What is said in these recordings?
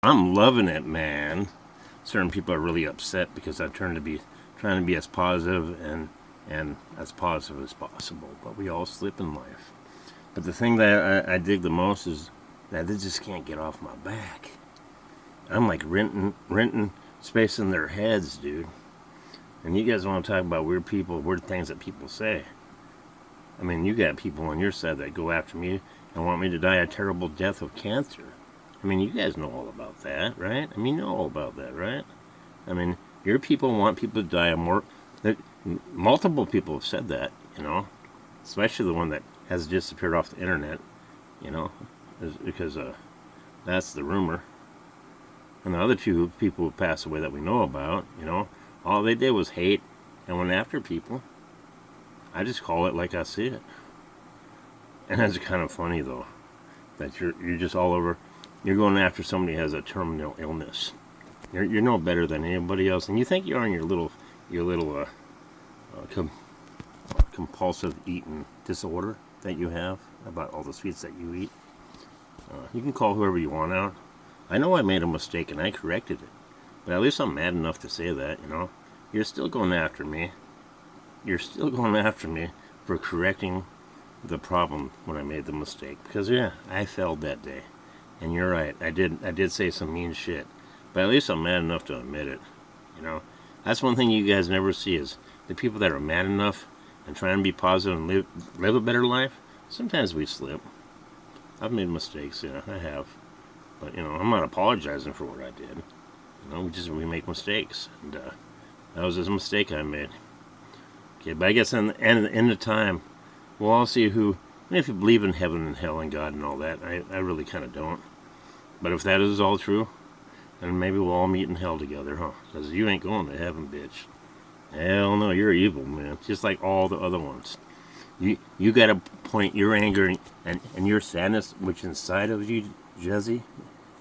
I'm loving it, man. Certain people are really upset because I'm trying to be as positive and as positive as possible. But we all slip in life. But the thing that I dig the most is that they just can't get off my back. I'm like renting space in their heads, dude. And you guys want to talk about weird people, weird things that people say. I mean, you got people on your side that go after me and want me to die a terrible death of cancer. I mean, you guys know all about that, right? I mean, you know all about that, right? I mean, your people want people to die a more... That, multiple people have said that, you know, especially the one that has disappeared off the internet, you know, because that's the rumor. And the other two people who passed away that we know about, you know, all they did was hate and went after people. I just call it like I see it. And it's kind of funny, though, that you're just all over... You're going after somebody who has a terminal illness. You're no better than anybody else, and you think you're on your little compulsive eating disorder that you have about all the sweets that you eat. You can call whoever you want out. I know I made a mistake and I corrected it, but at least I'm mad enough to say that. You know, you're still going after me. You're still going after me for correcting the problem when I made the mistake. Because yeah, I failed that day. And you're right, I did say some mean shit. But at least I'm mad enough to admit it. You know? That's one thing you guys never see is the people that are mad enough and trying to be positive and live a better life, sometimes we slip. I've made mistakes, yeah, I have. But, you know, I'm not apologizing for what I did. You know, we make mistakes. And that was just a mistake I made. Okay, but I guess in the end of time, we'll all see who... And if you believe in heaven and hell and God and all that, I really kind of don't. But if that is all true, then maybe we'll all meet in hell together, huh? Because you ain't going to heaven, bitch. Hell no, you're evil, man. Just like all the other ones. You got to point your anger and your sadness, which inside of you, Jesse,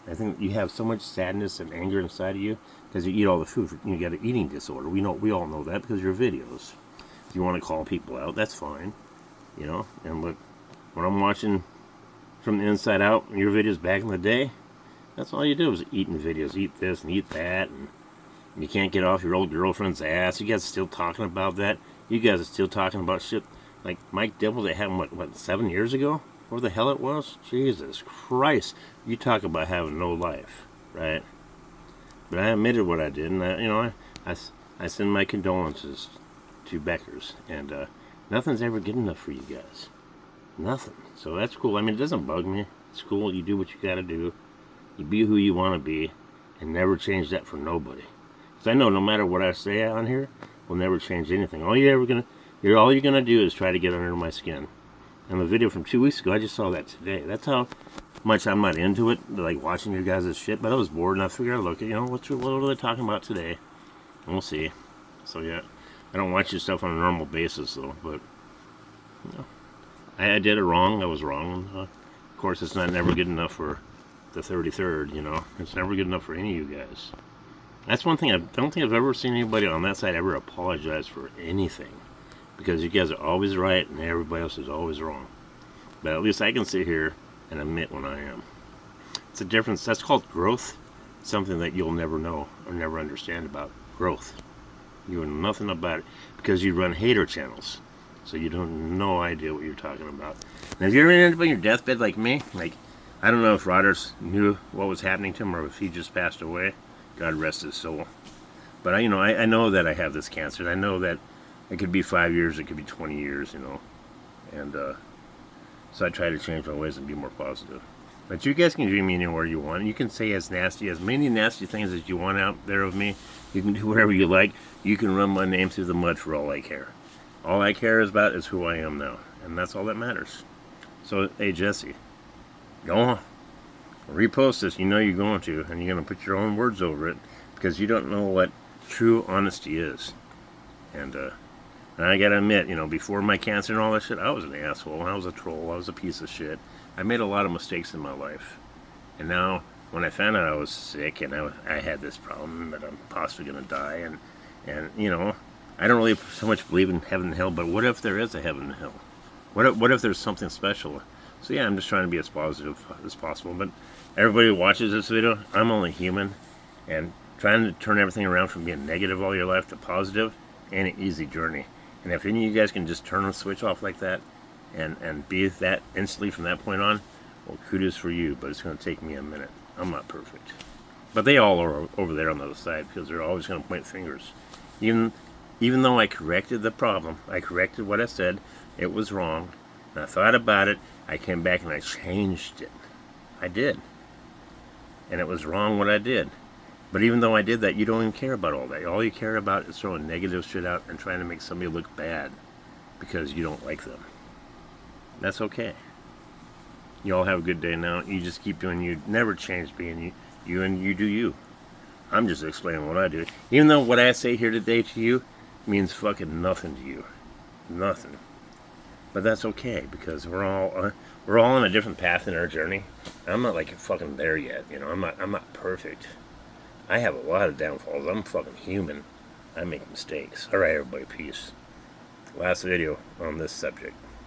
I think you have so much sadness and anger inside of you because you eat all the food. You got an eating disorder. We all know that because of your videos. If you want to call people out, that's fine. You know, and look, when I'm watching from the inside out your videos back in the day, that's all you do is eating videos, eat this and eat that, and you can't get off your old girlfriend's ass. You guys are still talking about that. You guys are still talking about shit like Mike Dibble that happened, what, 7 years ago? Where the hell it was? Jesus Christ. You talk about having no life, right? But I admitted what I did, and I send my condolences to Beckers, and nothing's ever good enough for you guys. Nothing. So that's cool. I mean, it doesn't bug me. It's cool. You do what you gotta do. You be who you want to be, and never change that for nobody. Because I know no matter what I say on here, will never change anything. All you're gonna do is try to get under my skin. And the video from 2 weeks ago, I just saw that today. That's how much I'm not into it, like watching your guys' shit. But I was bored, and I figured I'd look at, what are they talking about today? And we'll see. So yeah, I don't watch your stuff on a normal basis though. But I did it wrong. I was wrong. Of course, it's never good enough for the 33rd, It's never good enough for any of you guys. That's one thing I don't think I've ever seen anybody on that side ever apologize for anything. Because you guys are always right and everybody else is always wrong. But at least I can sit here and admit when I am. It's a difference. That's called growth. Something that you'll never know or never understand about growth. You know nothing about it because you run hater channels. So you don't no idea what you're talking about. And if you're end up on your deathbed like me, like I don't know if Rodgers knew what was happening to him or if he just passed away. God rest his soul. But I know that I have this cancer. And I know that it could be 5 years, it could be 20 years, And so I try to change my ways and be more positive. But you guys can dream me anywhere you want. You can say as many nasty things as you want out there of me. You can do whatever you like. You can run my name through the mud for all I care. All I care about is who I am now. And that's all that matters. So, hey, Jesse, go on. Repost this. You know you're going to. And you're going to put your own words over it. Because you don't know what true honesty is. And I gotta admit, before my cancer and all that shit, I was an asshole. I was a troll. I was a piece of shit. I made a lot of mistakes in my life. And now, when I found out I was sick and I had this problem that I'm possibly gonna die, and I don't really so much believe in heaven and hell, but what if there is a heaven and hell? What if there's something special? So yeah, I'm just trying to be as positive as possible. But Everybody who watches this video, I'm only human, and trying to turn everything around from being negative all your life to positive ain't an easy journey. And if any of you guys can just turn the switch off like that and be that instantly from that point on, well, kudos for you, but it's going to take me a minute. I'm not perfect. But they all are over there on the other side because they're always going to point fingers. Even though I corrected the problem, I corrected what I said, it was wrong, and I thought about it, I came back and I changed it. I did. And it was wrong what I did. But even though I did that, you don't even care about all that. All you care about is throwing negative shit out and trying to make somebody look bad because you don't like them. That's okay. You all have a good day now. You just keep doing you. Never change being you. You and you do you. I'm just explaining what I do. Even though what I say here today to you means fucking nothing to you. Nothing. But that's okay because we're all on a different path in our journey. I'm not like fucking there yet, you know. I'm not perfect. I have a lot of downfalls. I'm fucking human. I make mistakes. All right, everybody, peace. Last video on this subject.